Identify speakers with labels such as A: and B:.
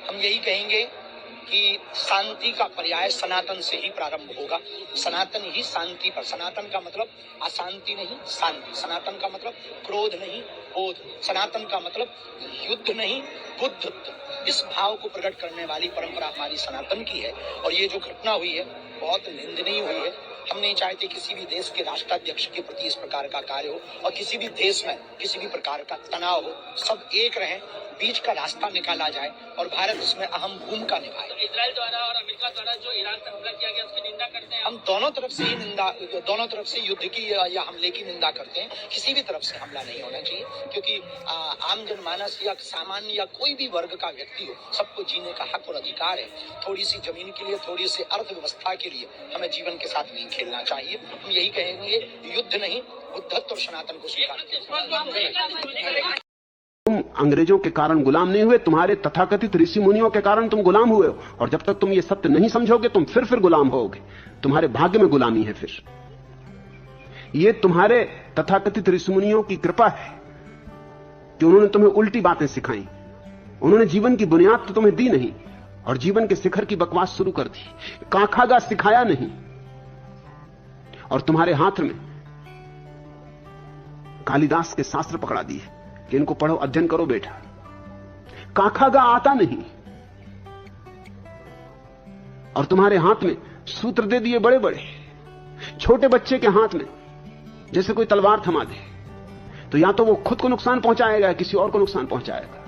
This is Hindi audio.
A: हम यही कहेंगे कि शांति का पर्याय सनातन से ही प्रारंभ होगा। सनातन ही शांति पर, सनातन का मतलब अशांति नहीं, शांति। सनातन का मतलब क्रोध नहीं, बोध। सनातन का मतलब युद्ध नहीं, बुद्धत्व। इस भाव को प्रकट करने वाली परंपरा हमारी सनातन की है। और ये जो घटना हुई है बहुत निंदनीय हुई है। हम नहीं चाहते किसी भी देश के राष्ट्राध्यक्ष के प्रति इस प्रकार का कार्य हो, और किसी भी देश में किसी भी प्रकार का तनाव हो। सब एक रहें, बीच का रास्ता निकाला जाए और भारत इसमें अहम भूमिका निभाए।
B: तो इजराइल द्वारा और अमेरिका द्वारा जो ईरान पर हमला किया गया उसकी निंदा करते हैं
A: हम दोनों तरफ से ही निंदा, दोनों तरफ से युद्ध की या हमले की निंदा करते हैं। किसी भी तरफ से हमला नहीं होना चाहिए, क्योंकि आम जनमानस या सामान्य या कोई भी वर्ग का व्यक्ति हो, सबको जीने का हक और अधिकार है। थोड़ी सी जमीन के लिए, थोड़ी सी अर्थव्यवस्था के लिए हमें जीवन के साथ नहीं खेलना चाहिए। हम यही कहेंगे, युद्ध नहीं, बुद्धत्व और सनातन को स्वीकार करें।
C: तुम अंग्रेजों के कारण गुलाम नहीं हुए, तुम्हारे तथाकथित ऋषि मुनियों के कारण तुम गुलाम हुए हो। और जब तक तुम ये सत्य नहीं समझोगे, तुम फिर गुलाम होगे। तुम्हारे भाग्य में गुलामी है। फिर ये तुम्हारे तथाकथित ऋषि मुनियों की कृपा है कि उन्होंने तुम्हें उल्टी बातें सिखाई। उन्होंने जीवन की बुनियाद तो तुम्हें दी नहीं, और जीवन के शिखर की बकवास शुरू कर दी। काखागा सिखाया नहीं, और तुम्हारे हाथ में कालिदास के शास्त्र पकड़ा दिए कि इनको पढ़ो, अध्ययन करो बेटा। काखागा आता नहीं, और तुम्हारे हाथ में सूत्र दे दिए बड़े बड़े। छोटे बच्चे के हाथ में जैसे कोई तलवार थमा दे, तो या तो वो खुद को नुकसान पहुंचाएगा, किसी और को नुकसान पहुंचाएगा।